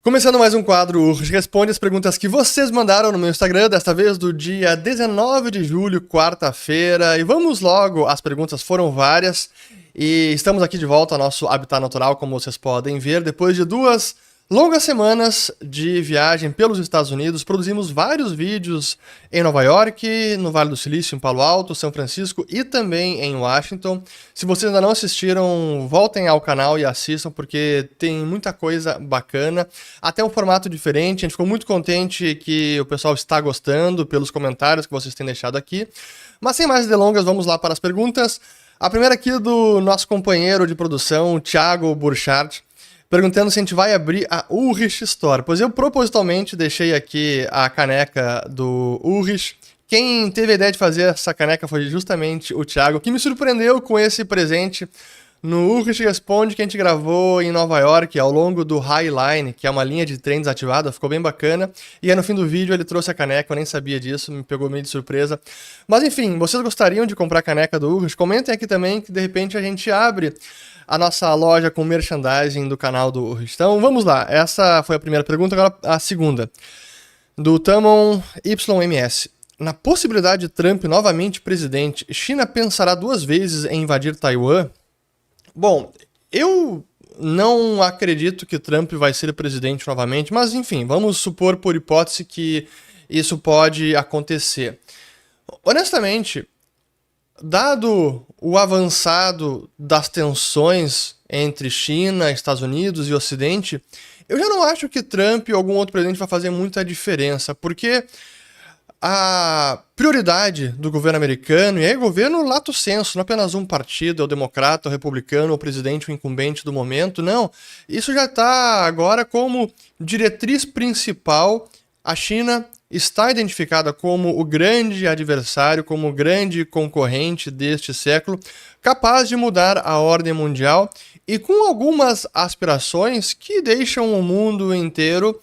Começando mais um quadro, o responde as perguntas que vocês mandaram no meu Instagram, desta vez do dia 19 de julho, quarta-feira. E vamos logo, as perguntas foram várias. E estamos aqui de volta ao nosso habitat natural, como vocês podem ver. Depois de 2 longas semanas de viagem pelos Estados Unidos, produzimos vários vídeos em Nova York, no Vale do Silício, em Palo Alto, São Francisco e também em Washington. Se vocês ainda não assistiram, voltem ao canal e assistam, porque tem muita coisa bacana. Até um formato diferente, a gente ficou muito contente que o pessoal está gostando pelos comentários que vocês têm deixado aqui. Mas sem mais delongas, vamos lá para as perguntas. A primeira aqui do nosso companheiro de produção, Thiago Burchard, perguntando se a gente vai abrir a Ulrich Store. Pois eu propositalmente deixei aqui a caneca do Ulrich. Quem teve a ideia de fazer essa caneca foi justamente o Thiago, que me surpreendeu com esse presente no Ulrich Responde, que a gente gravou em Nova York, ao longo do High Line, que é uma linha de trem desativada, ficou bem bacana. E aí no fim do vídeo ele trouxe a caneca, eu nem sabia disso, me pegou meio de surpresa. Mas enfim, vocês gostariam de comprar a caneca do Ulrich? Comentem aqui também, que de repente a gente abre a nossa loja com merchandising do canal do Ulrich. Então vamos lá, essa foi a primeira pergunta, agora a segunda. Do Tamon YMS. Na possibilidade de Trump novamente presidente, China pensará 2 vezes em invadir Taiwan? Bom, eu não acredito que Trump vai ser presidente novamente, mas enfim, vamos supor por hipótese que isso pode acontecer. Honestamente, dado o avançado das tensões entre China, Estados Unidos e Ocidente, eu já não acho que Trump ou algum outro presidente vai fazer muita diferença, porque a prioridade do governo americano, e é governo lato sensu, não apenas um partido, é o democrata, o republicano, o presidente, o incumbente do momento, não. Isso já está agora como diretriz principal. A China está identificada como o grande adversário, como o grande concorrente deste século, capaz de mudar a ordem mundial e com algumas aspirações que deixam o mundo inteiro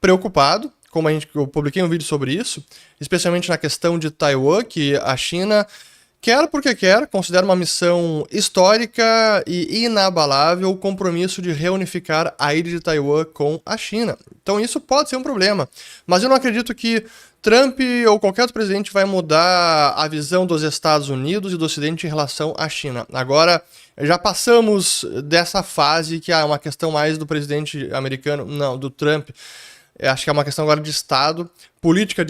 preocupado. Como eu publiquei um vídeo sobre isso, especialmente na questão de Taiwan, que a China quer porque quer, considera uma missão histórica e inabalável o compromisso de reunificar a ilha de Taiwan com a China. Então isso pode ser um problema, mas eu não acredito que Trump ou qualquer outro presidente vai mudar a visão dos Estados Unidos e do Ocidente em relação à China. Agora, já passamos dessa fase que é uma questão mais do presidente americano, não, do Trump. Acho que é uma questão agora de Estado, política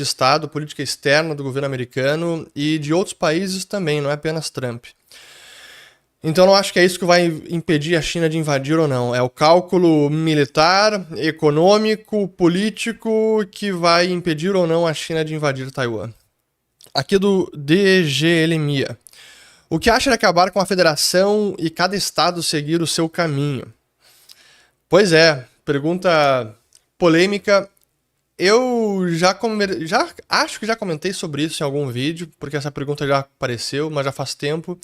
externa do governo americano e de outros países também, não é apenas Trump. Então não acho que é isso que vai impedir a China de invadir ou não. É o cálculo militar, econômico, político que vai impedir ou não a China de invadir Taiwan. Aqui do DGLMIA. O que acha de acabar com a federação e cada estado seguir o seu caminho? Pois é, pergunta polêmica. Eu já acho que já comentei sobre isso em algum vídeo, porque essa pergunta já apareceu, mas já faz tempo.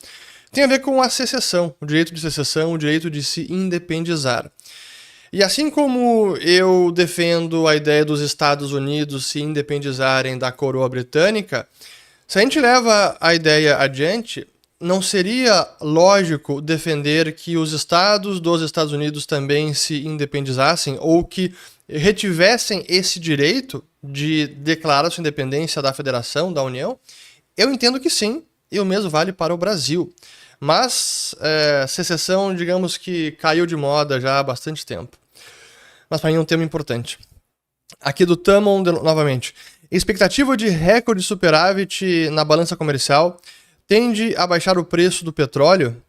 Tem a ver com a secessão, o direito de secessão, o direito de se independizar. E assim como eu defendo a ideia dos Estados Unidos se independizarem da coroa britânica, se a gente leva a ideia adiante, não seria lógico defender que os estados dos Estados Unidos também se independizassem ou que retivessem esse direito de declarar sua independência da federação, da União? Eu entendo que sim, e o mesmo vale para o Brasil. Mas secessão, digamos que caiu de moda já há bastante tempo. Mas para mim é um tema importante. Aqui do Tamon, novamente. Expectativa de recorde superávit na balança comercial tende a baixar o preço do petróleo?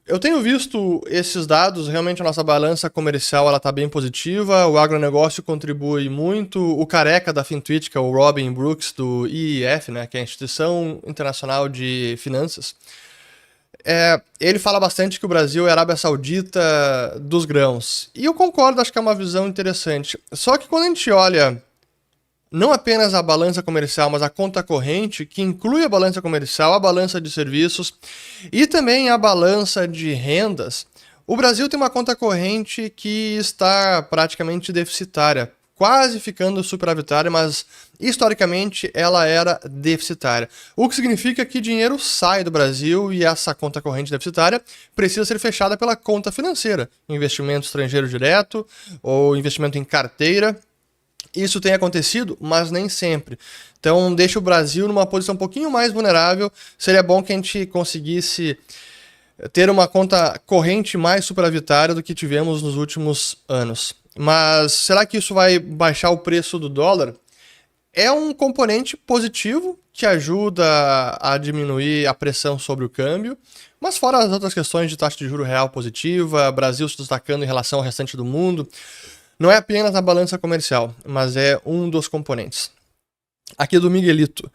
Eu tenho visto esses dados, realmente a nossa balança comercial está bem positiva, o agronegócio contribui muito, o careca da Fintwitch, que é o Robin Brooks do IIF, né, que é a Instituição Internacional de Finanças, ele fala bastante que o Brasil é a Arábia Saudita dos grãos. E eu concordo, acho que é uma visão interessante. Só que quando a gente olha não apenas a balança comercial, mas a conta corrente, que inclui a balança comercial, a balança de serviços e também a balança de rendas, o Brasil tem uma conta corrente que está praticamente deficitária. quase ficando superavitária, mas historicamente ela era deficitária. O que significa que dinheiro sai do Brasil e essa conta corrente deficitária precisa ser fechada pela conta financeira, investimento estrangeiro direto ou investimento em carteira. Isso tem acontecido, mas nem sempre. Então deixa o Brasil numa posição um pouquinho mais vulnerável. Seria bom que a gente conseguisse ter uma conta corrente mais superavitária do que tivemos nos últimos anos. Mas será que isso vai baixar o preço do dólar? É um componente positivo que ajuda a diminuir a pressão sobre o câmbio, mas fora as outras questões de taxa de juros real positiva, Brasil se destacando em relação ao restante do mundo, não é apenas a balança comercial, mas é um dos componentes. Aqui do Miguelito.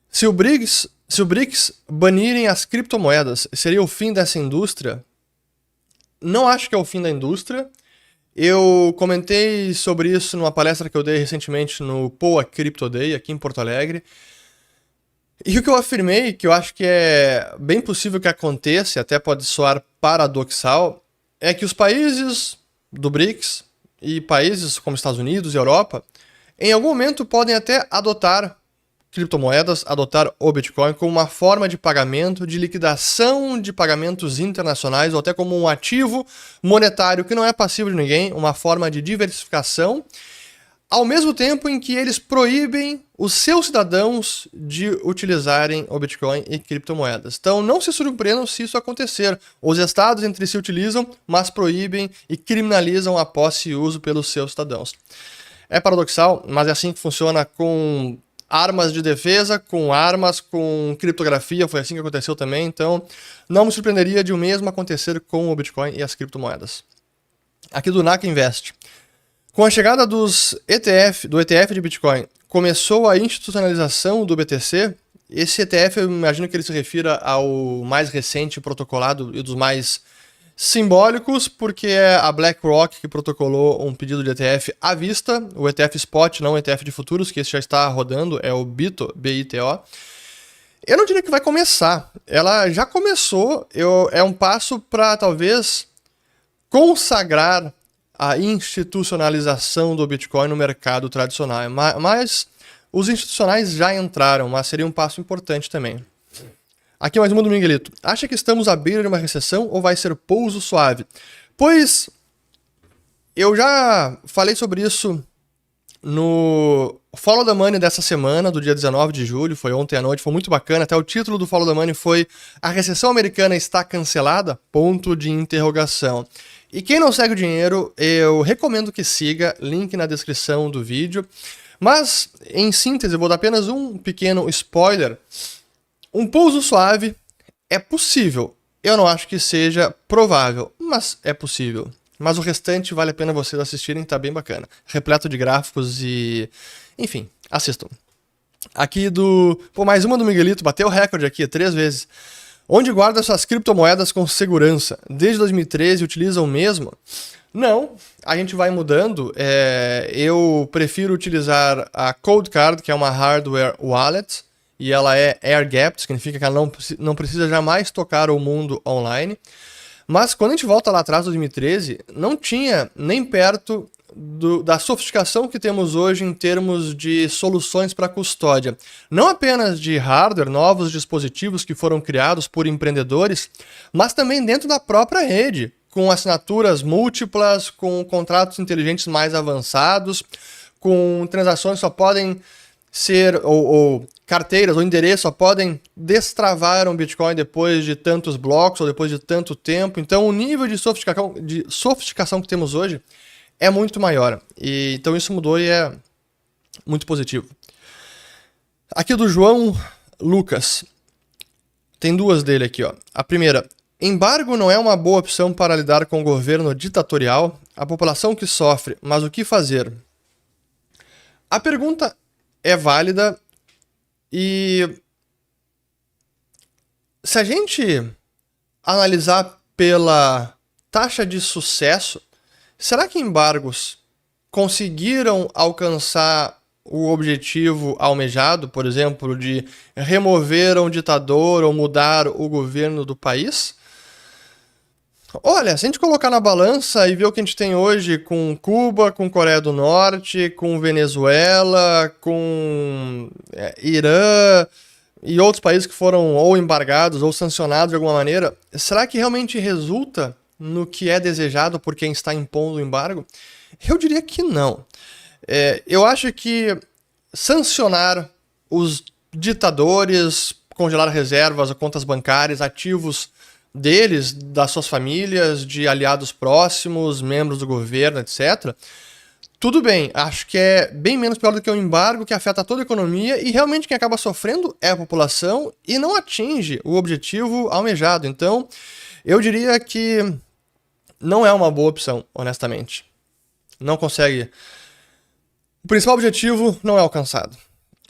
Se o BRICS banirem as criptomoedas, seria o fim dessa indústria? Não acho que é o fim da indústria. Eu comentei sobre isso numa palestra que eu dei recentemente no Poa Crypto Day, aqui em Porto Alegre. E o que eu afirmei, que eu acho que é bem possível que aconteça, até pode soar paradoxal, é que os países do BRICS e países como Estados Unidos e Europa, em algum momento podem até adotar criptomoedas, adotar o Bitcoin como uma forma de pagamento, de liquidação de pagamentos internacionais, ou até como um ativo monetário que não é passivo de ninguém, uma forma de diversificação, ao mesmo tempo em que eles proíbem os seus cidadãos de utilizarem o Bitcoin e criptomoedas. Então não se surpreendam se isso acontecer. Os estados entre si utilizam, mas proíbem e criminalizam a posse e uso pelos seus cidadãos. É paradoxal, mas é assim que funciona com armas de defesa, com armas, com criptografia, foi assim que aconteceu também, então não me surpreenderia de o mesmo acontecer com o Bitcoin e as criptomoedas. Aqui do NAK Invest. Com a chegada do ETF de Bitcoin, começou a institucionalização do BTC. Esse ETF, eu imagino que ele se refira ao mais recente protocolado e dos mais simbólicos, porque é a BlackRock que protocolou um pedido de ETF à vista, o ETF Spot, não o ETF de futuros, que esse já está rodando, é o BITO, B-I-T-O. Eu não diria que vai começar, ela já começou, é um passo para talvez consagrar a institucionalização do Bitcoin no mercado tradicional, mas os institucionais já entraram, mas seria um passo importante também. Aqui mais uma do Miguelito. Acha que estamos à beira de uma recessão ou vai ser pouso suave? Pois eu já falei sobre isso no Follow the Money dessa semana, do dia 19 de julho, foi ontem à noite, foi muito bacana. Até o título do Follow the Money foi "A recessão americana está cancelada?" Ponto de interrogação. E quem não segue o dinheiro, eu recomendo que siga, link na descrição do vídeo. Mas, em síntese, eu vou dar apenas um pequeno spoiler. Um pouso suave é possível. Eu não acho que seja provável, mas é possível. Mas o restante vale a pena vocês assistirem, tá bem bacana. Repleto de gráficos e... enfim, assistam. Aqui do... Pô, mais uma do Miguelito, bateu o recorde aqui, 3 vezes. Onde guarda suas criptomoedas com segurança? Desde 2013 utiliza o mesmo? Não, a gente vai mudando. Eu prefiro utilizar a Cold Card, que é uma hardware wallet, e ela é air-gapped, significa que ela não precisa jamais tocar o mundo online. Mas quando a gente volta lá atrás, 2013, não tinha nem perto da sofisticação que temos hoje em termos de soluções para custódia. Não apenas de hardware, novos dispositivos que foram criados por empreendedores, mas também dentro da própria rede, com assinaturas múltiplas, com contratos inteligentes mais avançados, com transações que só podem ser, ou carteiras ou endereços só podem destravar um Bitcoin depois de tantos blocos ou depois de tanto tempo. Então o nível de sofisticação que temos hoje é muito maior. E então isso mudou e é muito positivo. Aqui do João Lucas. Tem 2 dele aqui, ó. A primeira: embargo não é uma boa opção para lidar com o governo ditatorial, a população que sofre, mas o que fazer? A pergunta é válida e se a gente analisar pela taxa de sucesso, será que embargos conseguiram alcançar o objetivo almejado, por exemplo, de remover um ditador ou mudar o governo do país? Olha, se a gente colocar na balança e ver o que a gente tem hoje com Cuba, com Coreia do Norte, com Venezuela, com Irã e outros países que foram ou embargados ou sancionados de alguma maneira, será que realmente resulta no que é desejado por quem está impondo o embargo? Eu diria que não. Eu acho que sancionar os ditadores, congelar reservas, contas bancárias, ativos deles, das suas famílias, de aliados próximos, membros do governo, etc. Tudo bem, acho que é bem menos pior do que um embargo que afeta toda a economia e realmente quem acaba sofrendo é a população e não atinge o objetivo almejado. Então, eu diria que não é uma boa opção, honestamente. Não consegue. O principal objetivo não é alcançado.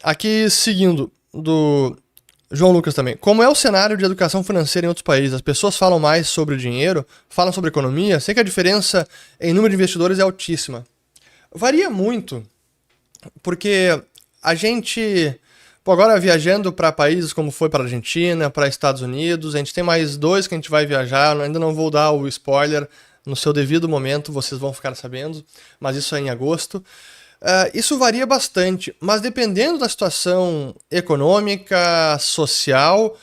Aqui, seguindo, do João Lucas também. Como é o cenário de educação financeira em outros países? As pessoas falam mais sobre o dinheiro, falam sobre economia. Sei que a diferença em número de investidores é altíssima. Varia muito, porque a gente, agora viajando para países como foi para a Argentina, para Estados Unidos, a gente tem mais 2 que a gente vai viajar, ainda não vou dar o spoiler, no seu devido momento vocês vão ficar sabendo, mas isso é em agosto. Isso varia bastante, mas dependendo da situação econômica, social,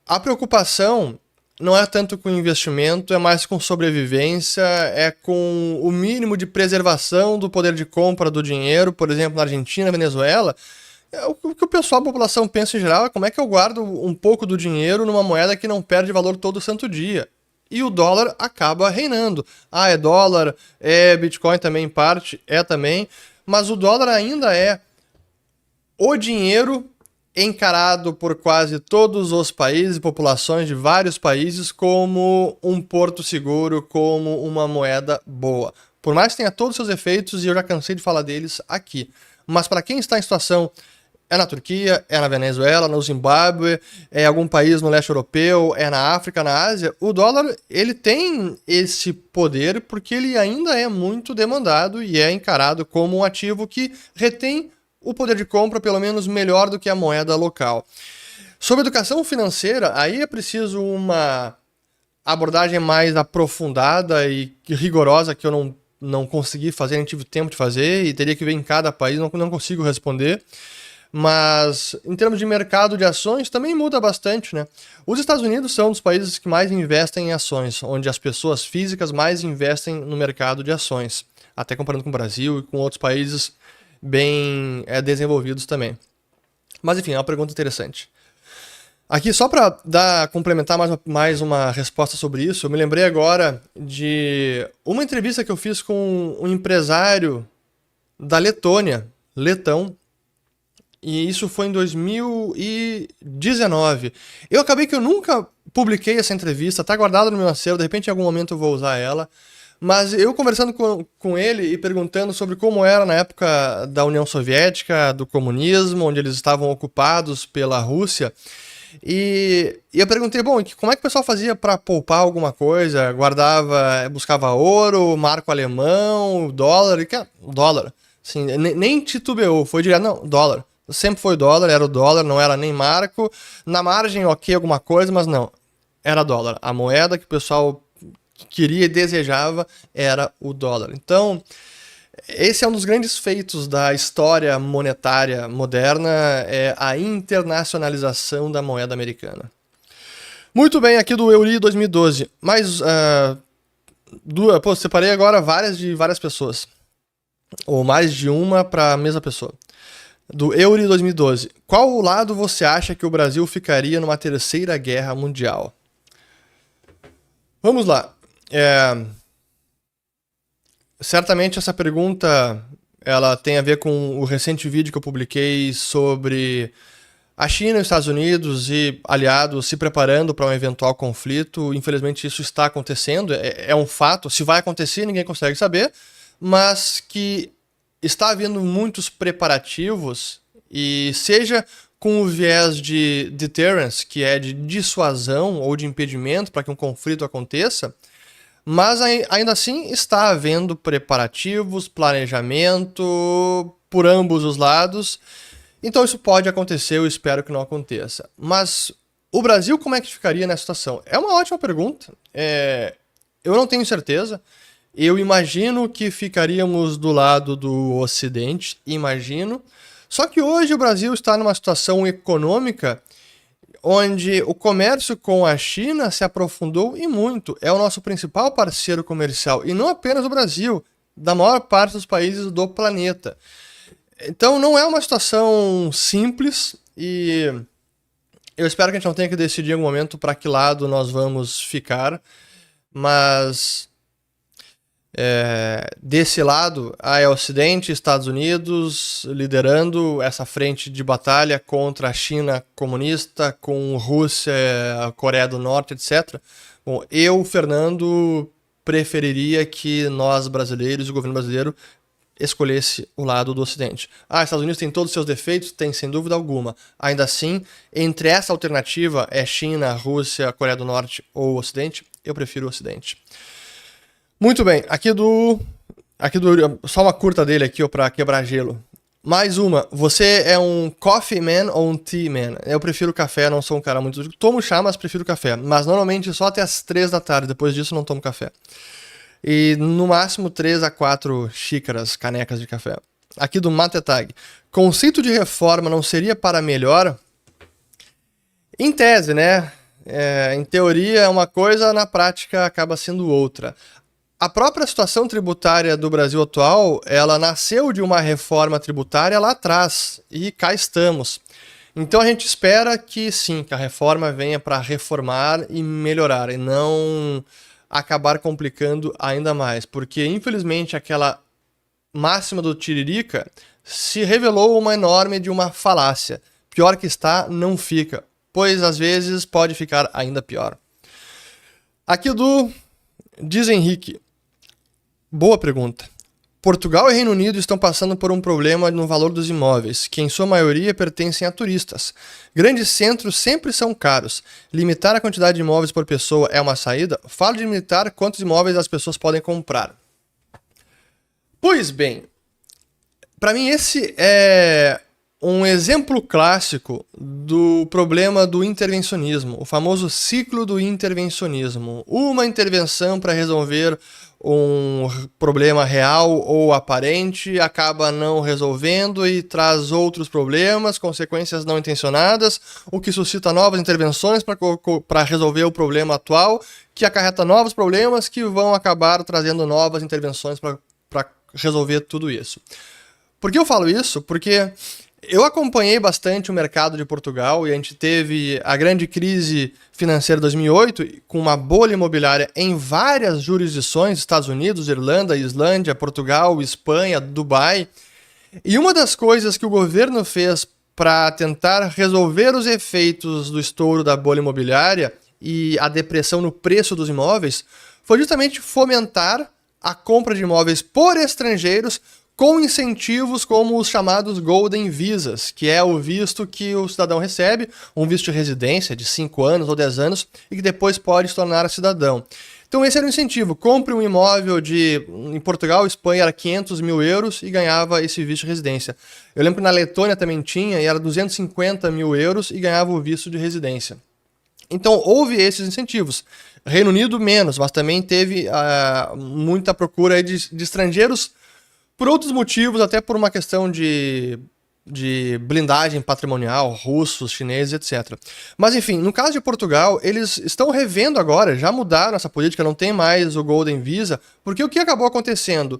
a preocupação não é tanto com investimento, é mais com sobrevivência, é com o mínimo de preservação do poder de compra do dinheiro, por exemplo, na Argentina, Venezuela. O que o pessoal, a população pensa em geral é como é que eu guardo um pouco do dinheiro numa moeda que não perde valor todo santo dia. E o dólar acaba reinando. É dólar, é Bitcoin também em parte, é também, mas o dólar ainda é o dinheiro encarado por quase todos os países e populações de vários países como um porto seguro, como uma moeda boa. Por mais que tenha todos os seus efeitos, e eu já cansei de falar deles aqui. Mas para quem está em situação, é na Turquia, é na Venezuela, no Zimbábue, é algum país no leste europeu, é na África, na Ásia, o dólar ele tem esse poder porque ele ainda é muito demandado e é encarado como um ativo que retém o poder de compra pelo menos melhor do que a moeda local. Sobre educação financeira, aí é preciso uma abordagem mais aprofundada e rigorosa que eu não consegui fazer, nem tive tempo de fazer e teria que ver em cada país, não consigo responder. Mas em termos de mercado de ações também muda bastante, né? Os Estados Unidos são um dos países que mais investem em ações, onde as pessoas físicas mais investem no mercado de ações, até comparando com o Brasil e com outros países bem desenvolvidos também. Mas enfim, é uma pergunta interessante. Aqui, só para complementar mais uma resposta sobre isso, eu me lembrei agora de uma entrevista que eu fiz com um empresário da Letônia, letão, e isso foi em 2019. Eu acabei que eu nunca publiquei essa entrevista, tá guardada no meu acervo, de repente em algum momento eu vou usar ela. Mas eu conversando com ele e perguntando sobre como era na época da União Soviética, do comunismo, onde eles estavam ocupados pela Rússia. E eu perguntei, bom, como é que o pessoal fazia para poupar alguma coisa? Guardava, buscava ouro, marco alemão, dólar, dólar. Assim, nem titubeou, foi direto, não, dólar. Sempre foi dólar, era o dólar, não era nem marco. Na margem, ok, alguma coisa, mas não, era dólar. A moeda que o pessoal queria e desejava era o dólar. Então, esse é um dos grandes feitos da história monetária moderna, é a internacionalização da moeda americana. Muito bem, aqui do Euri 2012. Mais separei agora de várias pessoas. Ou mais de uma para a mesma pessoa. Do Euri 2012. Qual lado você acha que o Brasil ficaria numa terceira guerra mundial? Vamos lá. Certamente essa pergunta ela tem a ver com o recente vídeo que eu publiquei sobre a China e os Estados Unidos e aliados se preparando para um eventual conflito. Infelizmente isso está acontecendo, é um fato. Se vai acontecer, ninguém consegue saber, mas que está havendo muitos preparativos e seja com o viés de deterrence, que é de dissuasão ou de impedimento para que um conflito aconteça, mas ainda assim está havendo preparativos, planejamento por ambos os lados. Então isso pode acontecer, eu espero que não aconteça. Mas o Brasil como é que ficaria nessa situação? É uma ótima pergunta. Eu não tenho certeza. Eu imagino que ficaríamos do lado do Ocidente, imagino. Só que hoje o Brasil está numa situação econômica onde o comércio com a China se aprofundou e muito. É o nosso principal parceiro comercial, e não apenas o Brasil, da maior parte dos países do planeta. Então não é uma situação simples e eu espero que a gente não tenha que decidir em algum momento para que lado nós vamos ficar, mas desse lado, é o Ocidente, Estados Unidos liderando essa frente de batalha contra a China comunista, com Rússia, Coreia do Norte, etc. Bom, eu, Fernando, preferiria que nós brasileiros, o governo brasileiro, escolhesse o lado do Ocidente. Estados Unidos tem todos os seus defeitos? Tem, sem dúvida alguma. Ainda assim, entre essa alternativa, China, Rússia, Coreia do Norte ou Ocidente, eu prefiro o Ocidente. Muito bem, só uma curta dele aqui, para quebrar gelo. Mais uma, você é um coffee man ou um tea man? Eu prefiro café, não sou um cara muito... Tomo chá, mas prefiro café. Mas normalmente só até as 3 da tarde, depois disso não tomo café. E no máximo 3 a 4 xícaras, canecas de café. Aqui do Matetag. Conceito de reforma não seria para melhor? Em tese, né? Em teoria é uma coisa, na prática acaba sendo outra. A própria situação tributária do Brasil atual, ela nasceu de uma reforma tributária lá atrás, e cá estamos. Então a gente espera que sim, que a reforma venha para reformar e melhorar, e não acabar complicando ainda mais, porque infelizmente aquela máxima do Tiririca se revelou uma enorme de uma falácia. Pior que está, não fica, pois às vezes pode ficar ainda pior. Aqui do Diz Henrique. Boa pergunta. Portugal e Reino Unido estão passando por um problema no valor dos imóveis, que em sua maioria pertencem a turistas. Grandes centros sempre são caros. Limitar a quantidade de imóveis por pessoa é uma saída? Fala de limitar quantos imóveis as pessoas podem comprar. Pois bem, para mim esse é um exemplo clássico do problema do intervencionismo, o famoso ciclo do intervencionismo. Uma intervenção para resolver um problema real ou aparente acaba não resolvendo e traz outros problemas, consequências não intencionadas, o que suscita novas intervenções para resolver o problema atual, que acarreta novos problemas que vão acabar trazendo novas intervenções para resolver tudo isso. Por que eu falo isso? Porque eu acompanhei bastante o mercado de Portugal e a gente teve a grande crise financeira de 2008 com uma bolha imobiliária em várias jurisdições, Estados Unidos, Irlanda, Islândia, Portugal, Espanha, Dubai. E uma das coisas que o governo fez para tentar resolver os efeitos do estouro da bolha imobiliária e a depressão no preço dos imóveis foi justamente fomentar a compra de imóveis por estrangeiros com incentivos como os chamados Golden Visas, que é o visto que o cidadão recebe, um visto de residência de 5 anos ou 10 anos, e que depois pode se tornar cidadão. Então esse era o incentivo, compre um imóvel em Portugal, Espanha, era 500 mil euros e ganhava esse visto de residência. Eu lembro que na Letônia também tinha, e era 250 mil euros e ganhava o visto de residência. Então houve esses incentivos. Reino Unido menos, mas também teve muita procura aí de estrangeiros por outros motivos, até por uma questão de blindagem patrimonial, russos, chineses, etc. Mas enfim, no caso de Portugal, eles estão revendo agora, já mudaram essa política, não tem mais o Golden Visa, porque o que acabou acontecendo?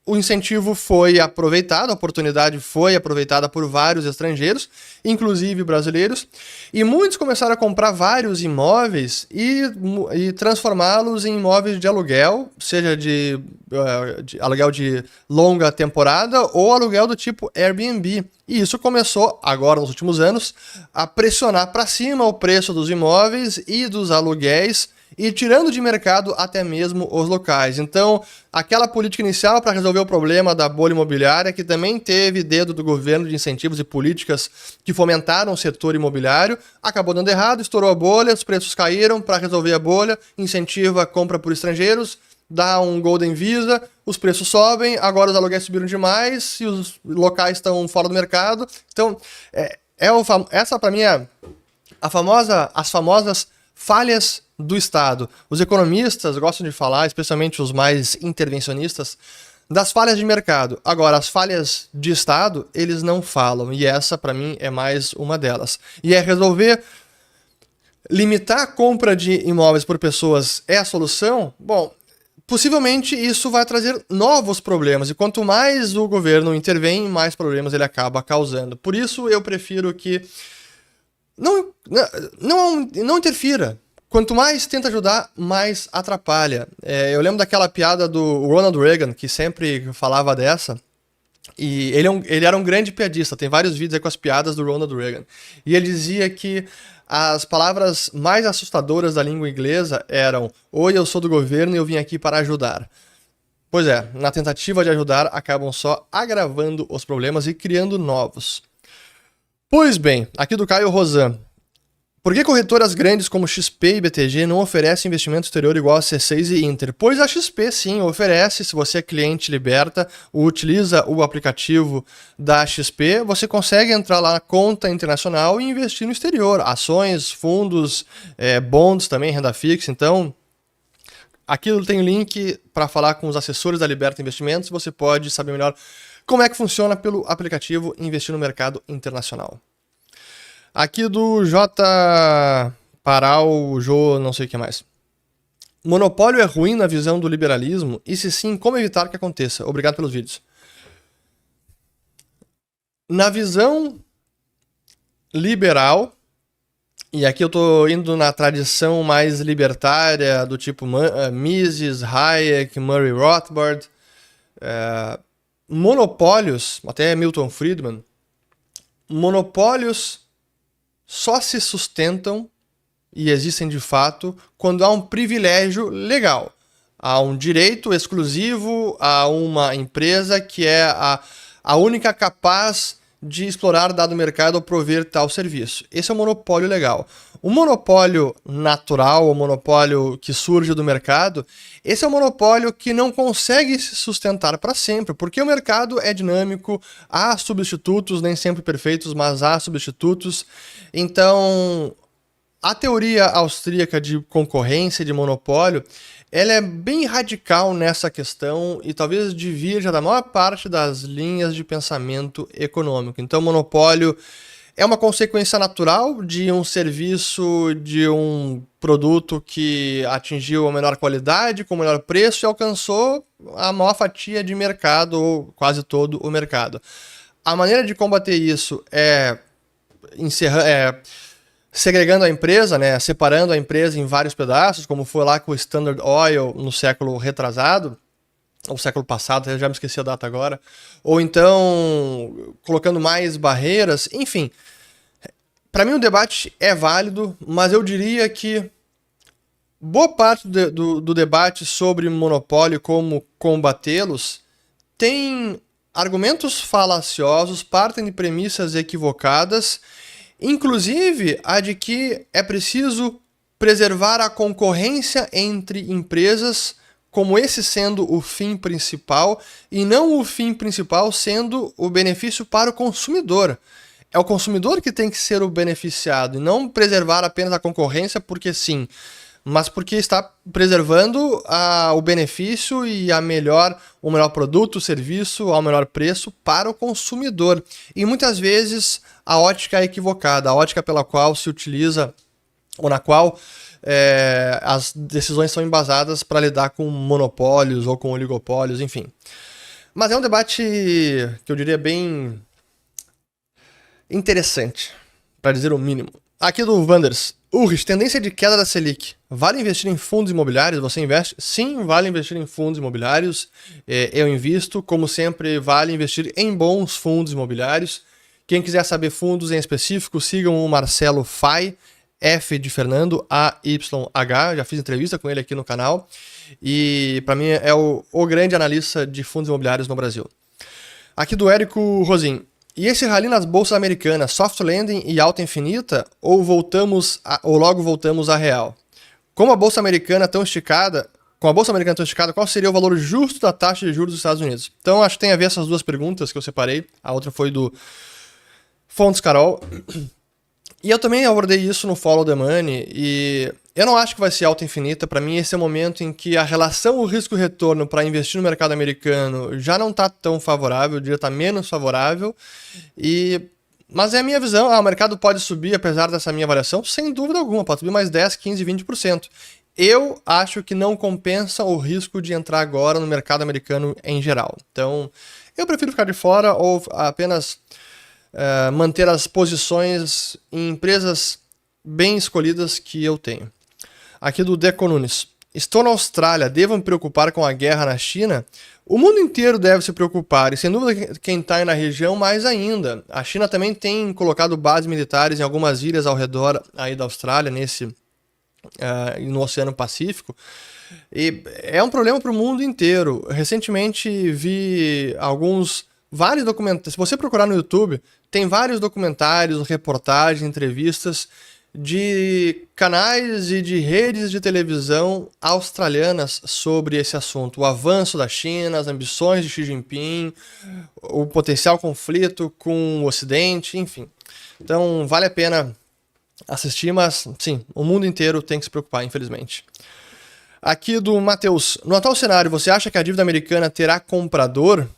O incentivo foi aproveitado, a oportunidade foi aproveitada por vários estrangeiros, inclusive brasileiros, e muitos começaram a comprar vários imóveis e transformá-los em imóveis de aluguel, seja de aluguel de longa temporada ou aluguel do tipo Airbnb. E isso começou, agora nos últimos anos, a pressionar para cima o preço dos imóveis e dos aluguéis, e tirando de mercado até mesmo os locais. Então, aquela política inicial para resolver o problema da bolha imobiliária, que também teve dedo do governo de incentivos e políticas que fomentaram o setor imobiliário, acabou dando errado, estourou a bolha, os preços caíram. Para resolver a bolha, incentiva a compra por estrangeiros, dá um Golden Visa, os preços sobem, agora os aluguéis subiram demais e os locais estão fora do mercado. Então, essa para mim é as famosas falhas do Estado. Os economistas gostam de falar, especialmente os mais intervencionistas, das falhas de mercado. Agora, as falhas de Estado, eles não falam. E essa, para mim, é mais uma delas. E é resolver... Limitar a compra de imóveis por pessoas é a solução? Bom, possivelmente isso vai trazer novos problemas. E quanto mais o governo intervém, mais problemas ele acaba causando. Por isso, eu prefiro que não interfira. Quanto mais tenta ajudar, mais atrapalha. Eu lembro daquela piada do Ronald Reagan, que sempre falava dessa. E ele era um grande piadista. Tem vários vídeos aí com as piadas do Ronald Reagan. E ele dizia que as palavras mais assustadoras da língua inglesa eram: "Oi, eu sou do governo e eu vim aqui para ajudar". Pois é, na tentativa de ajudar, acabam só agravando os problemas e criando novos. Pois bem, aqui do Caio Rosan. Por que corretoras grandes como XP e BTG não oferecem investimento exterior igual a C6 e Inter? Pois a XP sim oferece. Se você é cliente liberta, utiliza o aplicativo da XP, você consegue entrar lá na conta internacional e investir no exterior. Ações, fundos, bonds também, renda fixa. Então, aqui eu tenho link para falar com os assessores da Liberta Investimentos. Você pode saber melhor como é que funciona pelo aplicativo e investir no mercado internacional. Aqui do J. Paral, Jô, não sei o que mais. Monopólio é ruim na visão do liberalismo? E se sim, como evitar que aconteça? Obrigado pelos vídeos. Na visão liberal, e aqui eu tô indo na tradição mais libertária, do tipo Mises, Hayek, Murray Rothbard, monopólios, até Milton Friedman, monopólios só se sustentam e existem de fato quando há um privilégio legal. Há um direito exclusivo a uma empresa que é a única capaz de explorar dado mercado ou prover tal serviço. Esse é o monopólio legal. O monopólio natural, o monopólio que surge do mercado, esse é um monopólio que não consegue se sustentar para sempre, porque o mercado é dinâmico, há substitutos, nem sempre perfeitos, mas há substitutos. Então, a teoria austríaca de concorrência, de monopólio, ela é bem radical nessa questão e talvez divirja da maior parte das linhas de pensamento econômico. Então, monopólio é uma consequência natural de um serviço, de um produto que atingiu a menor qualidade, com o melhor preço e alcançou a maior fatia de mercado, ou quase todo o mercado. A maneira de combater isso é segregando a empresa, né, separando a empresa em vários pedaços, como foi lá com o Standard Oil no século retrasado, ou século passado, eu já me esqueci a data agora, ou então colocando mais barreiras, enfim. Para mim o debate é válido, mas eu diria que boa parte do debate sobre monopólio e como combatê-los tem argumentos falaciosos, partem de premissas equivocadas, inclusive a de que é preciso preservar a concorrência entre empresas, como esse sendo o fim principal, e não o fim principal sendo o benefício para o consumidor. É o consumidor que tem que ser o beneficiado, e não preservar apenas a concorrência porque sim, mas porque está preservando o benefício e o melhor produto, serviço ao melhor preço para o consumidor. E muitas vezes a ótica é equivocada, a ótica pela qual se utiliza, ou na qual as decisões são embasadas para lidar com monopólios ou com oligopólios, enfim. Mas é um debate que eu diria bem interessante, para dizer o mínimo. Aqui do Wanders. Urris, tendência de queda da Selic. Vale investir em fundos imobiliários? Você investe? Sim, vale investir em fundos imobiliários. Eu invisto. Como sempre, vale investir em bons fundos imobiliários. Quem quiser saber fundos em específico, sigam o Marcelo Fay, F de Fernando, AYH. Já fiz entrevista com ele aqui no canal. E para mim é o grande analista de fundos imobiliários no Brasil. Aqui do Érico Rosim. E esse rally nas bolsas americanas, soft landing e alta infinita, ou logo voltamos à real? Com a bolsa americana tão esticada, qual seria o valor justo da taxa de juros dos Estados Unidos? Então acho que tem a ver essas duas perguntas que eu separei. A outra foi do Fontes Carol. E eu também abordei isso no Follow the Money, e eu não acho que vai ser alta infinita. Para mim, esse é o momento em que a relação o risco-retorno para investir no mercado americano já não está tão favorável, eu diria está menos favorável. Mas é a minha visão, o mercado pode subir, apesar dessa minha avaliação, sem dúvida alguma, pode subir mais 10, 15, 20%. Eu acho que não compensa o risco de entrar agora no mercado americano em geral. Então, eu prefiro ficar de fora ou apenas manter as posições em empresas bem escolhidas que eu tenho. Aqui do Deco Nunes. Estou na Austrália, devo me preocupar com a guerra na China? O mundo inteiro deve se preocupar, e sem dúvida quem está aí na região mais ainda. A China também tem colocado bases militares em algumas ilhas ao redor aí da Austrália, no Oceano Pacífico. E é um problema para o mundo inteiro. Recentemente vi vários documentários. Se você procurar no YouTube, tem vários documentários, reportagens, entrevistas de canais e de redes de televisão australianas sobre esse assunto. O avanço da China, as ambições de Xi Jinping, o potencial conflito com o Ocidente, enfim. Então, vale a pena assistir, mas sim, o mundo inteiro tem que se preocupar, infelizmente. Aqui do Matheus. No atual cenário, você acha que a dívida americana terá comprador?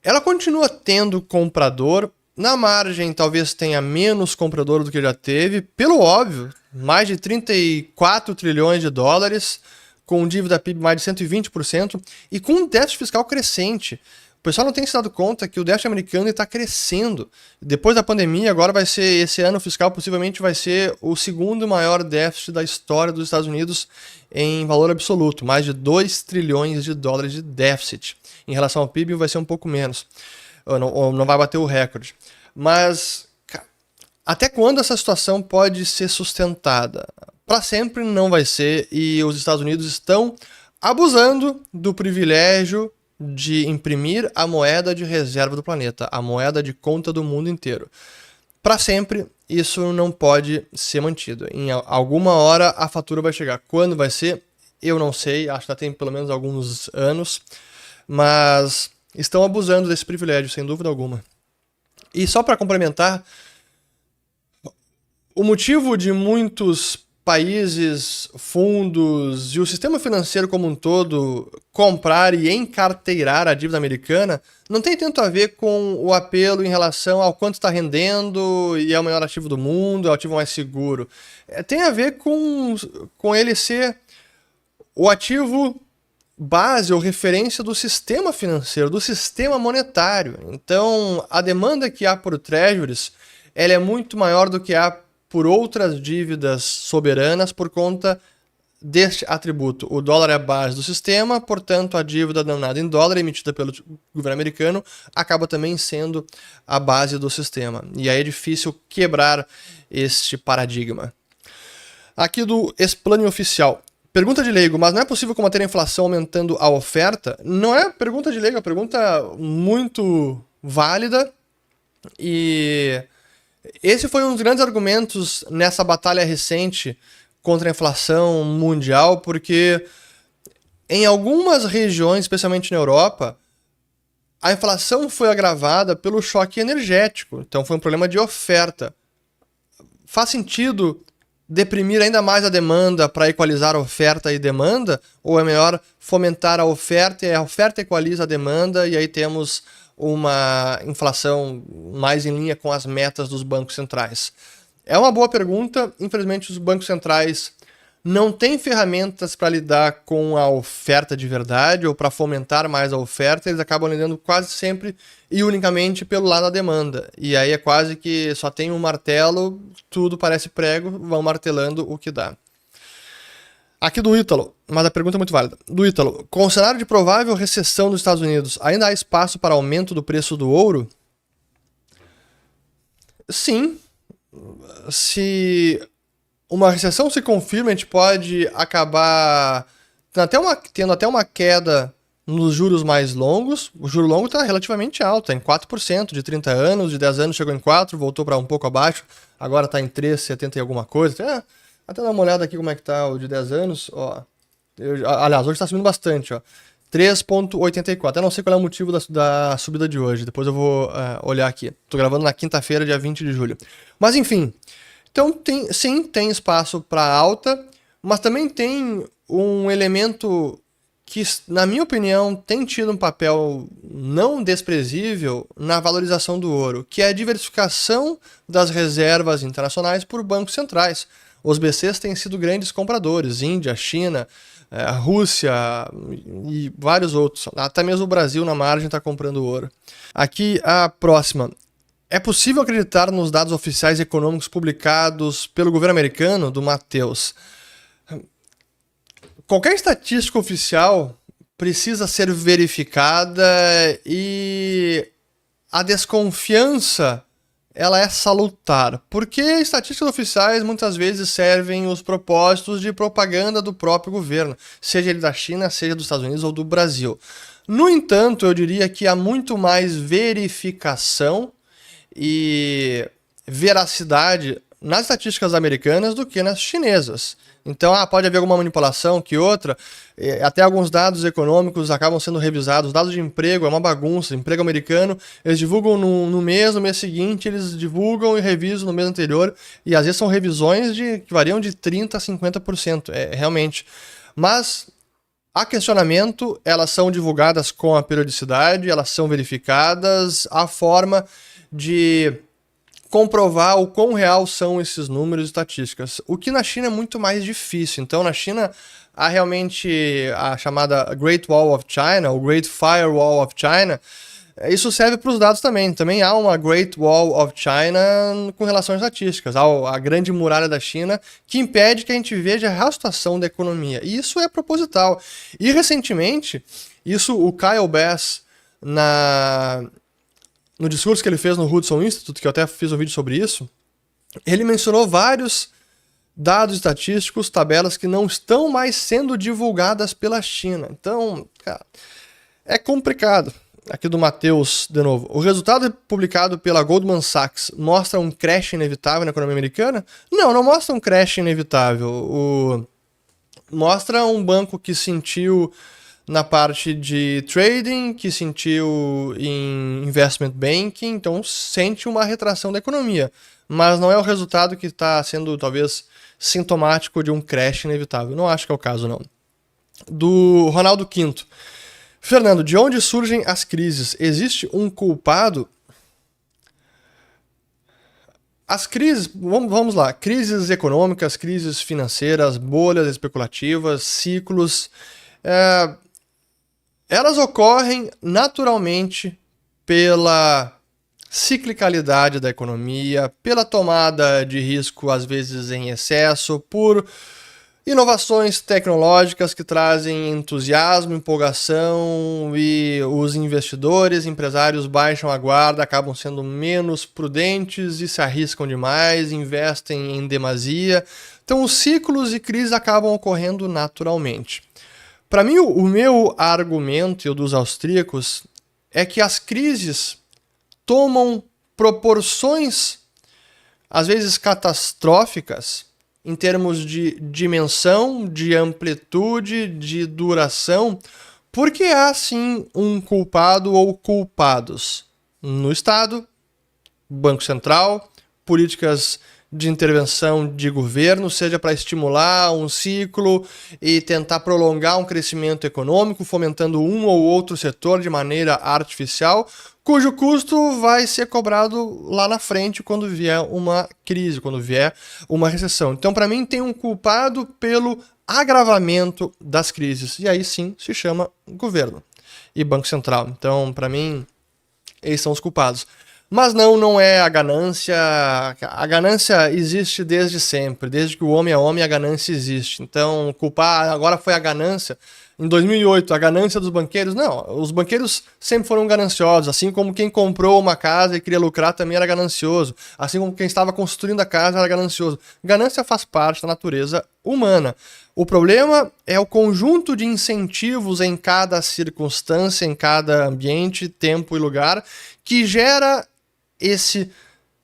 Ela continua tendo comprador. Na margem, talvez tenha menos comprador do que já teve. Pelo óbvio, mais de 34 trilhões de dólares, com dívida PIB mais de 120% e com um déficit fiscal crescente. O pessoal não tem se dado conta que o déficit americano está crescendo. Depois da pandemia, agora esse ano fiscal possivelmente vai ser o segundo maior déficit da história dos Estados Unidos em valor absoluto. Mais de 2 trilhões de dólares de déficit. Em relação ao PIB vai ser um pouco menos. Ou não vai bater o recorde. Mas até quando essa situação pode ser sustentada? Para sempre não vai ser, e os Estados Unidos estão abusando do privilégio de imprimir a moeda de reserva do planeta, a moeda de conta do mundo inteiro. Para sempre, isso não pode ser mantido. Em alguma hora a fatura vai chegar. Quando vai ser? Eu não sei, acho que já tem pelo menos alguns anos, mas estão abusando desse privilégio, sem dúvida alguma. E só para complementar, o motivo de muitos países, fundos e o sistema financeiro como um todo comprar e encarteirar a dívida americana não tem tanto a ver com o apelo em relação ao quanto está rendendo e é o maior ativo do mundo, é o ativo mais seguro. Tem a ver com ele ser o ativo base ou referência do sistema financeiro, do sistema monetário. Então, a demanda que há por treasuries, ela é muito maior do que há por outras dívidas soberanas por conta deste atributo. O dólar é a base do sistema, portanto, a dívida denominada em dólar emitida pelo governo americano acaba também sendo a base do sistema. E aí é difícil quebrar este paradigma. Aqui do Explane Oficial. Pergunta de leigo, mas não é possível combater a inflação aumentando a oferta? Não é pergunta de leigo, é uma pergunta muito válida. E esse foi um dos grandes argumentos nessa batalha recente contra a inflação mundial, porque em algumas regiões, especialmente na Europa, a inflação foi agravada pelo choque energético. Então foi um problema de oferta. Faz sentido deprimir ainda mais a demanda para equalizar a oferta e demanda? Ou é melhor fomentar a oferta e a oferta equaliza a demanda e aí temos uma inflação mais em linha com as metas dos bancos centrais? É uma boa pergunta. Infelizmente, os bancos centrais não têm ferramentas para lidar com a oferta de verdade ou para fomentar mais a oferta. Eles acabam lidando quase sempre e unicamente pelo lado da demanda. E aí é quase que só tem um martelo, tudo parece prego, vão martelando o que dá. Aqui do Ítalo, mas a pergunta é muito válida. Do Ítalo, com o cenário de provável recessão dos Estados Unidos, ainda há espaço para aumento do preço do ouro? Sim. Se uma recessão se confirma, a gente pode acabar tendo até uma queda nos juros mais longos. O juro longo está relativamente alto, está em 4%, de 30 anos, de 10 anos chegou em 4%, voltou para um pouco abaixo, agora está em 3,70 e alguma coisa. Até dar uma olhada aqui como é que está o de 10 anos. Ó. Aliás, hoje está subindo bastante. Ó. 3,84. Eu não sei qual é o motivo da subida de hoje. Depois eu vou olhar aqui. Tô gravando na quinta-feira, dia 20 de julho. Mas enfim. Então, tem espaço para alta, mas também tem um elemento que, na minha opinião, tem tido um papel não desprezível na valorização do ouro, que é a diversificação das reservas internacionais por bancos centrais. Os BCs têm sido grandes compradores, Índia, China, Rússia e vários outros. Até mesmo o Brasil, na margem, está comprando ouro. Aqui a próxima. É possível acreditar nos dados oficiais econômicos publicados pelo governo americano, do Matheus? Qualquer estatística oficial precisa ser verificada e a desconfiança ela é salutar, porque estatísticas oficiais muitas vezes servem os propósitos de propaganda do próprio governo, seja ele da China, seja dos Estados Unidos ou do Brasil. No entanto, eu diria que há muito mais verificação e veracidade nas estatísticas americanas do que nas chinesas. Então, pode haver alguma manipulação que outra, até alguns dados econômicos acabam sendo revisados. Dados de emprego é uma bagunça. Emprego americano, eles divulgam no mês seguinte, eles divulgam e revisam no mês anterior, e às vezes são revisões que variam de 30% a 50%, realmente. Mas há questionamento, elas são divulgadas com a periodicidade, elas são verificadas, a forma de comprovar o quão real são esses números e estatísticas. O que na China é muito mais difícil. Então, na China, há realmente a chamada Great Wall of China, o Great Firewall of China. Isso serve para os dados também. Também há uma Great Wall of China com relação às estatísticas. Há a grande muralha da China que impede que a gente veja a real situação da economia. E isso é proposital. E, recentemente, o Kyle Bass, no discurso que ele fez no Hudson Institute, que eu até fiz um vídeo sobre isso, ele mencionou vários dados estatísticos, tabelas que não estão mais sendo divulgadas pela China. Então, cara, é complicado. Aqui do Matheus, de novo. O resultado publicado pela Goldman Sachs mostra um crash inevitável na economia americana? Não mostra um crash inevitável. Mostra um banco que sentiu na parte de trading, que sentiu em investment banking, então sente uma retração da economia. Mas não é o resultado que está sendo, talvez, sintomático de um crash inevitável. Não acho que é o caso, não. Do Ronaldo Quinto. Fernando, de onde surgem as crises? Existe um culpado? As crises, vamos lá, crises econômicas, crises financeiras, bolhas especulativas, ciclos, elas ocorrem naturalmente pela ciclicalidade da economia, pela tomada de risco, às vezes em excesso, por inovações tecnológicas que trazem entusiasmo, empolgação e os investidores, empresários baixam a guarda, acabam sendo menos prudentes e se arriscam demais, investem em demasia. Então os ciclos e crises acabam ocorrendo naturalmente. Para mim, o meu argumento e o dos austríacos é que as crises tomam proporções, às vezes catastróficas, em termos de dimensão, de amplitude, de duração, porque há sim um culpado ou culpados no Estado, Banco Central, políticas de intervenção de governo, seja para estimular um ciclo e tentar prolongar um crescimento econômico, fomentando um ou outro setor de maneira artificial, cujo custo vai ser cobrado lá na frente quando vier uma crise, quando vier uma recessão. Então, para mim, tem um culpado pelo agravamento das crises, e aí sim se chama governo e Banco Central. Então, para mim, eles são os culpados. Mas não é a ganância. A ganância existe desde sempre. Desde que o homem é homem, a ganância existe. Então, culpar agora foi a ganância. Em 2008, a ganância dos banqueiros. Não, os banqueiros sempre foram gananciosos. Assim como quem comprou uma casa e queria lucrar também era ganancioso. Assim como quem estava construindo a casa era ganancioso. Ganância faz parte da natureza humana. O problema é o conjunto de incentivos em cada circunstância, em cada ambiente, tempo e lugar, que gera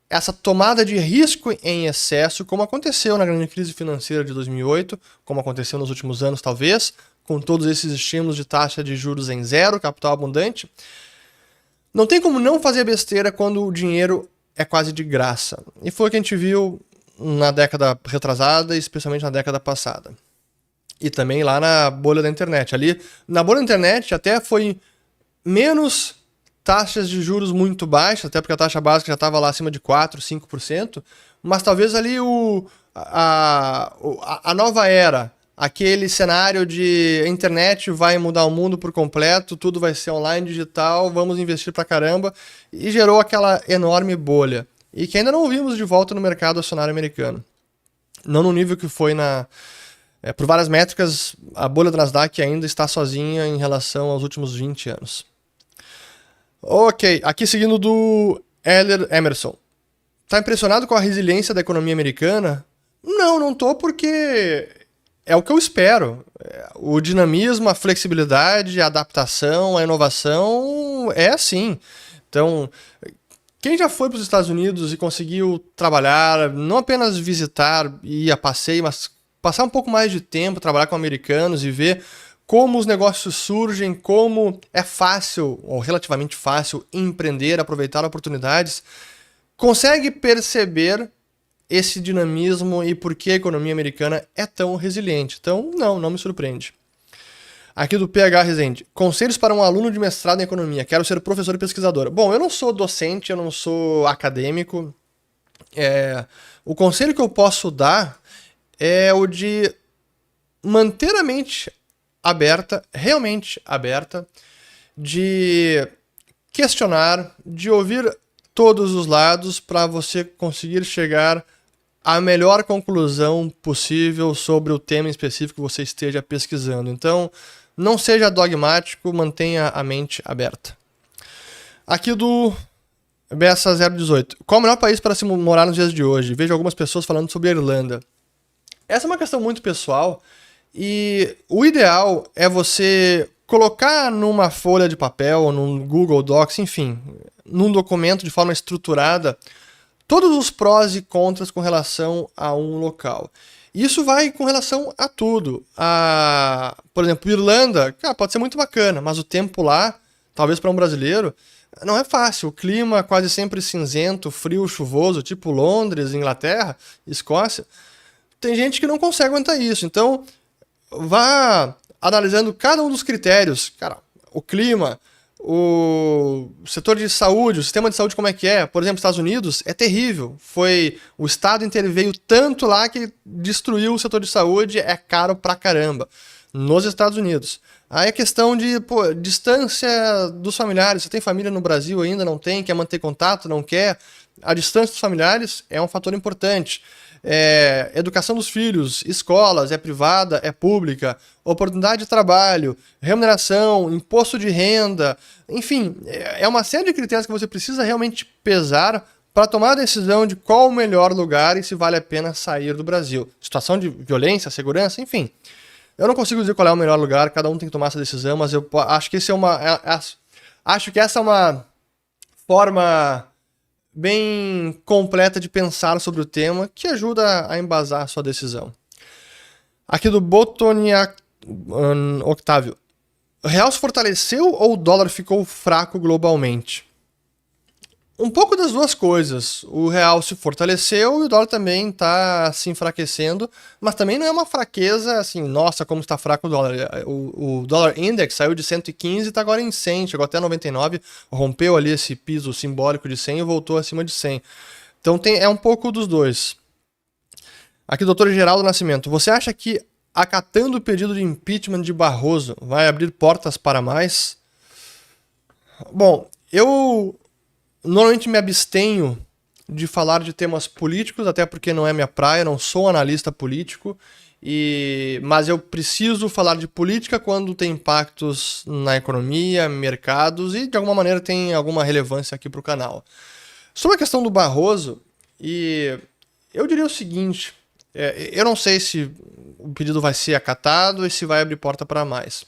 essa tomada de risco em excesso, como aconteceu na grande crise financeira de 2008, como aconteceu nos últimos anos, talvez, com todos esses estímulos de taxa de juros em zero, capital abundante, não tem como não fazer besteira quando o dinheiro é quase de graça. E foi o que a gente viu na década retrasada, especialmente na década passada. E também lá na bolha da internet. Ali, na bolha da internet até foi menos taxas de juros muito baixas, até porque a taxa básica já estava lá acima de 4%, 5%, mas talvez ali a nova era, aquele cenário de internet vai mudar o mundo por completo, tudo vai ser online, digital, vamos investir pra caramba, e gerou aquela enorme bolha. E que ainda não vimos de volta no mercado acionário americano. Não no nível que foi por várias métricas, a bolha do Nasdaq ainda está sozinha em relação aos últimos 20 anos. Ok, aqui seguindo do Heller Emerson. Tá impressionado com a resiliência da economia americana? Não tô, porque é o que eu espero. O dinamismo, a flexibilidade, a adaptação, a inovação é assim. Então, quem já foi para os Estados Unidos e conseguiu trabalhar, não apenas visitar e ir a passeio, mas passar um pouco mais de tempo, trabalhar com americanos e ver como os negócios surgem, como é fácil, ou relativamente fácil, empreender, aproveitar oportunidades, consegue perceber esse dinamismo e por que a economia americana é tão resiliente. Então, não me surpreende. Aqui do PH Resende. Conselhos para um aluno de mestrado em economia. Quero ser professor e pesquisador. Bom, eu não sou docente, eu não sou acadêmico. O conselho que eu posso dar é o de manter a mente aberta, realmente aberta, de questionar, de ouvir todos os lados para você conseguir chegar à melhor conclusão possível sobre o tema específico que você esteja pesquisando. Então, não seja dogmático, mantenha a mente aberta. Aqui do Bessa 018. Qual é o melhor país para se morar nos dias de hoje? Vejo algumas pessoas falando sobre a Irlanda. Essa é uma questão muito pessoal e o ideal é você colocar numa folha de papel, num Google Docs, enfim, num documento de forma estruturada, todos os prós e contras com relação a um local. Isso vai com relação a tudo. Por exemplo, Irlanda, pode ser muito bacana, mas o tempo lá, talvez para um brasileiro, não é fácil. O clima quase sempre cinzento, frio, chuvoso, tipo Londres, Inglaterra, Escócia. Tem gente que não consegue aguentar isso. Então, vá analisando cada um dos critérios. Cara, o clima, o setor de saúde, o sistema de saúde como é que é. Por exemplo, Estados Unidos é terrível. O Estado interveio tanto lá que destruiu o setor de saúde, é caro pra caramba. Nos Estados Unidos. Aí a questão de distância dos familiares. Você tem família no Brasil ainda? Não tem? Quer manter contato? Não quer? A distância dos familiares é um fator importante. Educação dos filhos, escolas, é privada, é pública, oportunidade de trabalho, remuneração, imposto de renda, enfim, é uma série de critérios que você precisa realmente pesar para tomar a decisão de qual o melhor lugar e se vale a pena sair do Brasil. Situação de violência, segurança, enfim. Eu não consigo dizer qual é o melhor lugar, cada um tem que tomar essa decisão, mas eu acho que acho que essa é uma forma bem completa de pensar sobre o tema, que ajuda a embasar a sua decisão. Aqui do Botoniac Octávio. O real se fortaleceu ou o dólar ficou fraco globalmente? Um pouco das duas coisas. O real se fortaleceu e o dólar também está se enfraquecendo, mas também não é uma fraqueza assim, nossa, como está fraco o dólar. O dólar index saiu de 115 e está agora em 100, chegou até 99, rompeu ali esse piso simbólico de 100 e voltou acima de 100. Então é um pouco dos dois. Aqui, doutor Geraldo Nascimento. Você acha que acatando o pedido de impeachment de Barroso vai abrir portas para mais? Bom, eu normalmente me abstenho de falar de temas políticos, até porque não é minha praia, não sou analista político, mas eu preciso falar de política quando tem impactos na economia, mercados e de alguma maneira tem alguma relevância aqui para o canal. Sobre a questão do Barroso, eu diria o seguinte, eu não sei se o pedido vai ser acatado e se vai abrir porta para mais.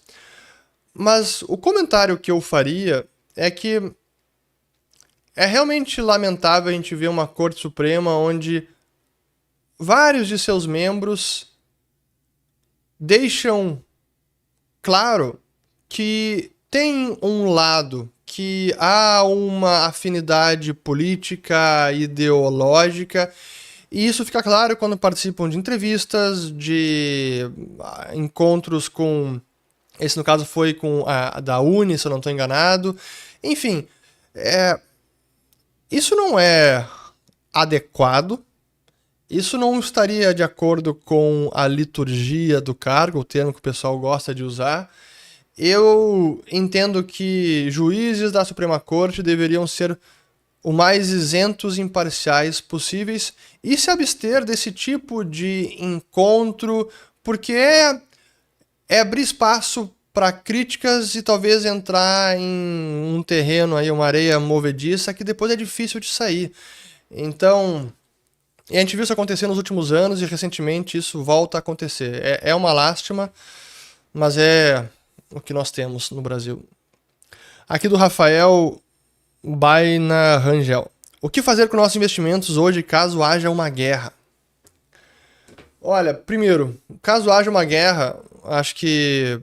Mas o comentário que eu faria é que é realmente lamentável a gente ver uma Corte Suprema onde vários de seus membros deixam claro que tem um lado que há uma afinidade política, ideológica, e isso fica claro quando participam de entrevistas, de encontros com... Esse, no caso, foi com a da Uni, se eu não estou enganado. Enfim, isso não é adequado, isso não estaria de acordo com a liturgia do cargo, o termo que o pessoal gosta de usar. Eu entendo que juízes da Suprema Corte deveriam ser o mais isentos e imparciais possíveis e se abster desse tipo de encontro, porque é abrir espaço para críticas e talvez entrar em um terreno aí, uma areia movediça que depois é difícil de sair. Então, e a gente viu isso acontecer nos últimos anos e recentemente isso volta a acontecer. É uma lástima, mas é o que nós temos no Brasil. Aqui do Rafael Baina Rangel. O que fazer com nossos investimentos hoje caso haja uma guerra? Olha, primeiro, caso haja uma guerra, acho que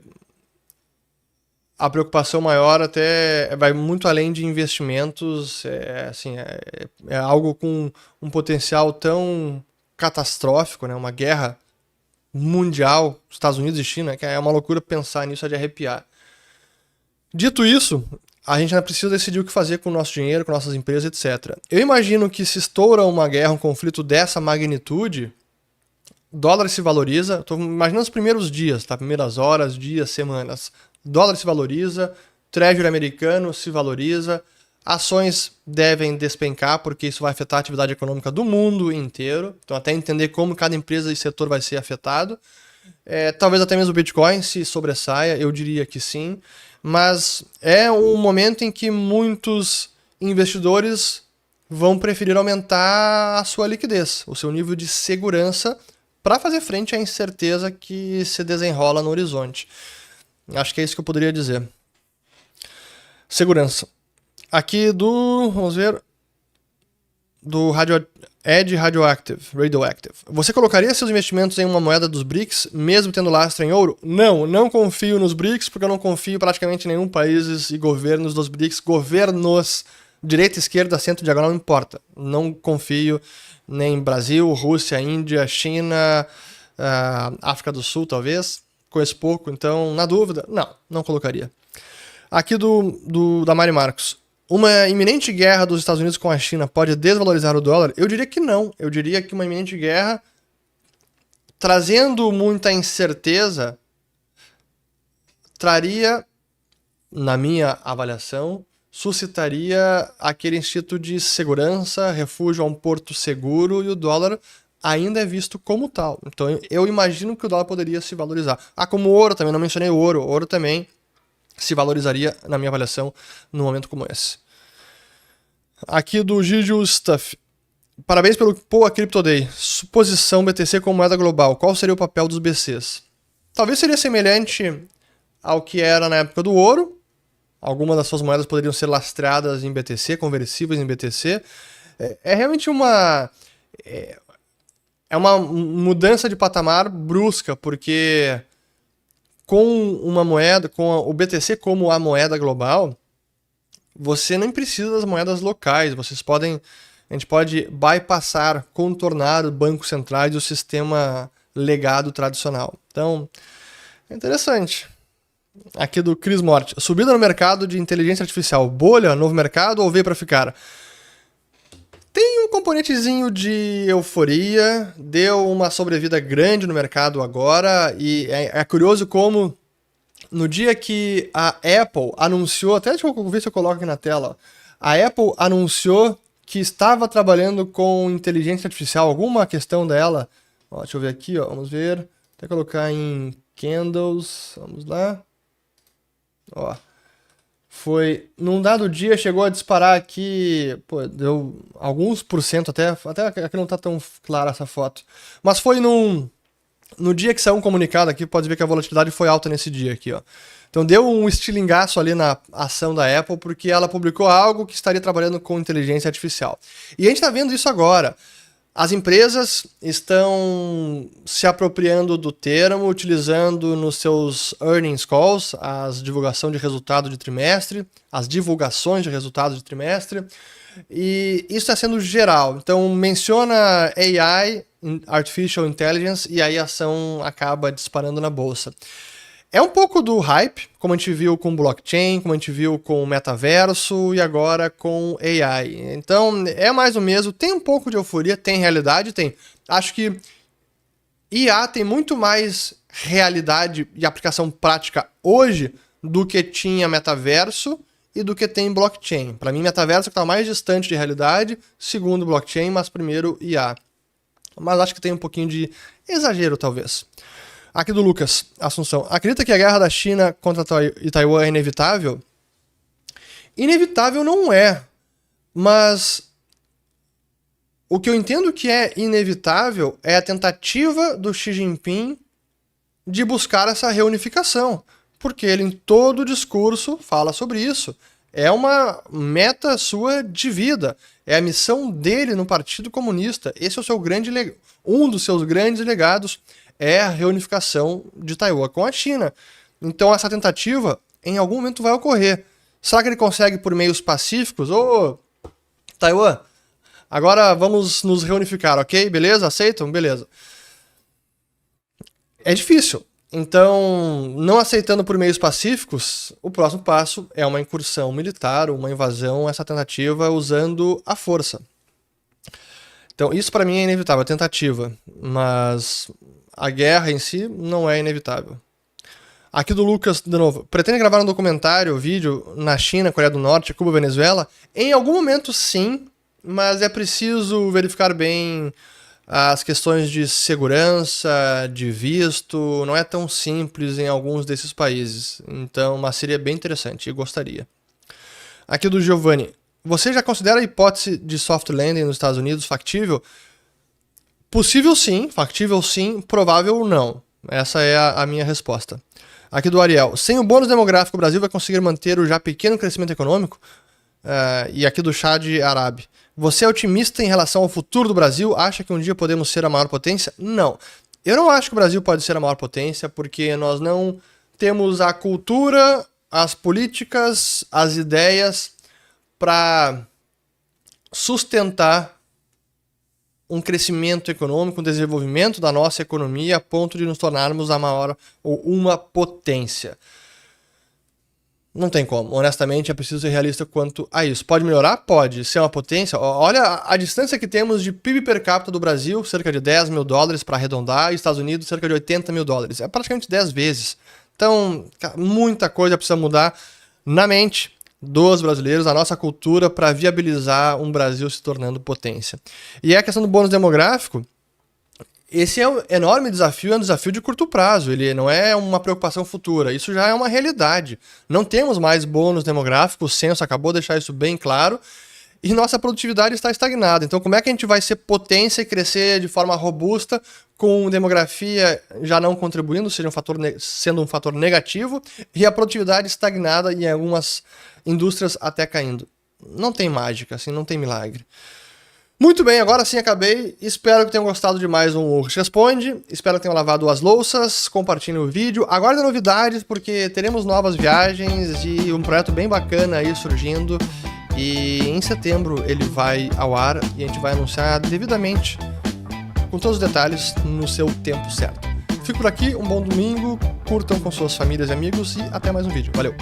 a preocupação maior até vai muito além de investimentos, é algo com um potencial tão catastrófico, né? Uma guerra mundial, Estados Unidos e China, que é uma loucura pensar nisso, é de arrepiar. Dito isso, a gente ainda precisa decidir o que fazer com o nosso dinheiro, com nossas empresas, etc. Eu imagino que se estoura uma guerra, um conflito dessa magnitude, o dólar se valoriza, estou imaginando os primeiros dias, tá? Primeiras horas, dias, semanas. Dólar se valoriza, Treasury americano se valoriza, ações devem despencar, porque isso vai afetar a atividade econômica do mundo inteiro. Então, até entender como cada empresa e setor vai ser afetado. Talvez até mesmo o Bitcoin se sobressaia, eu diria que sim. Mas é um momento em que muitos investidores vão preferir aumentar a sua liquidez, o seu nível de segurança, para fazer frente à incerteza que se desenrola no horizonte. Acho que é isso que eu poderia dizer. Segurança. Aqui vamos ver, do Edge Radioactive. Você colocaria seus investimentos em uma moeda dos BRICS, mesmo tendo lastro em ouro? Não confio nos BRICS, porque eu não confio praticamente em nenhum país e governos dos BRICS. Governos, direita, esquerda, centro, diagonal, não importa. Não confio nem em Brasil, Rússia, Índia, China, África do Sul, talvez. Conheço pouco, então, na dúvida, não colocaria. Aqui da Mari Marcos. Uma iminente guerra dos Estados Unidos com a China pode desvalorizar o dólar? Eu diria que não. Eu diria que uma iminente guerra, trazendo muita incerteza, traria, na minha avaliação, suscitaria aquele instinto de segurança, refúgio a um porto seguro, e o dólar ainda é visto como tal. Então eu imagino que o dólar poderia se valorizar. Como o ouro, também não mencionei o ouro. O ouro também se valorizaria, na minha avaliação, num momento como esse. Aqui do Gigi Stuff. Parabéns pelo Poa Crypto Day. Suposição BTC como moeda global. Qual seria o papel dos BCs? Talvez seria semelhante ao que era na época do ouro. Algumas das suas moedas poderiam ser lastreadas em BTC, conversíveis em BTC. É realmente uma mudança de patamar brusca, porque com uma moeda, com o BTC como a moeda global, você nem precisa das moedas locais. A gente pode bypassar, contornar bancos centrais e o sistema legado tradicional. Então, é interessante. Aqui do Chris Morte. Subida no mercado de inteligência artificial. Bolha, novo mercado ou veio para ficar? Tem um componentezinho de euforia, deu uma sobrevida grande no mercado agora, e é curioso como no dia que a Apple anunciou, até deixa eu ver se eu coloco aqui na tela, a Apple anunciou que estava trabalhando com inteligência artificial, alguma questão dela, deixa eu ver aqui, vamos ver, até colocar em candles, vamos lá, foi, num dado dia, chegou a disparar aqui, deu alguns %, até aqui não tá tão clara essa foto. Mas foi no dia que saiu um comunicado aqui, pode ver que a volatilidade foi alta nesse dia aqui, Então deu um estilingaço ali na ação da Apple, porque ela publicou algo que estaria trabalhando com inteligência artificial. E a gente tá vendo isso agora. As empresas estão se apropriando do termo, utilizando nos seus earnings calls, as divulgação de resultado de trimestre, as divulgações de resultados de trimestre, e isso está sendo geral. Então, menciona AI, Artificial Intelligence, e aí a ação acaba disparando na bolsa. É um pouco do hype, como a gente viu com blockchain, como a gente viu com metaverso e agora com AI. Então, é mais o mesmo. Tem um pouco de euforia, tem realidade, tem. Acho que IA tem muito mais realidade e aplicação prática hoje do que tinha metaverso e do que tem blockchain. Para mim, metaverso está mais distante de realidade, segundo blockchain, mas primeiro IA. Mas acho que tem um pouquinho de exagero, talvez. Aqui do Lucas Assunção. Acredita que a guerra da China contra Taiwan é inevitável? Inevitável não é. Mas o que eu entendo que é inevitável é a tentativa do Xi Jinping de buscar essa reunificação. Porque ele em todo o discurso fala sobre isso. É uma meta sua de vida. É a missão dele no Partido Comunista. Esse é o seu um dos seus grandes legados. É a reunificação de Taiwan com a China. Então essa tentativa em algum momento vai ocorrer. Será que ele consegue por meios pacíficos? Ô, Taiwan, agora vamos nos reunificar, ok? Beleza? Aceitam? Beleza. É difícil. Então, não aceitando por meios pacíficos, o próximo passo é uma incursão militar, uma invasão, essa tentativa usando a força. Então, isso para mim é inevitável, a tentativa. Mas a guerra em si não é inevitável. Aqui do Lucas, de novo. Pretende gravar um documentário, vídeo na China, Coreia do Norte, Cuba, Venezuela? Em algum momento sim, mas é preciso verificar bem as questões de segurança, de visto. Não é tão simples em alguns desses países. Então, mas seria bem interessante e gostaria. Aqui do Giovanni. Você já considera a hipótese de soft landing nos Estados Unidos factível? Possível sim, factível sim, provável não. Essa é a minha resposta. Aqui do Ariel. Sem o bônus demográfico, o Brasil vai conseguir manter o já pequeno crescimento econômico? E aqui do Chad Árabe. Você é otimista em relação ao futuro do Brasil? Acha que um dia podemos ser a maior potência? Não. Eu não acho que o Brasil pode ser a maior potência, porque nós não temos a cultura, as políticas, as ideias para sustentar um crescimento econômico, um desenvolvimento da nossa economia a ponto de nos tornarmos a maior ou uma potência. Não tem como. Honestamente, é preciso ser realista quanto a isso. Pode melhorar? Pode. Ser uma potência? Olha a distância que temos de PIB per capita do Brasil, cerca de 10 mil dólares para arredondar, e Estados Unidos, cerca de 80 mil dólares. É praticamente 10 vezes. Então, muita coisa precisa mudar na mente dos brasileiros, a nossa cultura, para viabilizar um Brasil se tornando potência. E a questão do bônus demográfico, esse é um enorme desafio, é um desafio de curto prazo, ele não é uma preocupação futura, isso já é uma realidade. Não temos mais bônus demográfico, o censo acabou de deixar isso bem claro, e nossa produtividade está estagnada. Então como é que a gente vai ser potência e crescer de forma robusta, com demografia já não contribuindo, sendo um fator negativo, e a produtividade estagnada e em algumas indústrias até caindo? Não tem mágica, assim, não tem milagre. Muito bem, agora sim acabei. Espero que tenham gostado de mais um Urch Responde. Espero que tenham lavado as louças, compartilhem o vídeo. Aguardem novidades, porque teremos novas viagens e um projeto bem bacana aí surgindo. E em setembro ele vai ao ar e a gente vai anunciar devidamente, com todos os detalhes, no seu tempo certo. Fico por aqui, um bom domingo, curtam com suas famílias e amigos e até mais um vídeo. Valeu!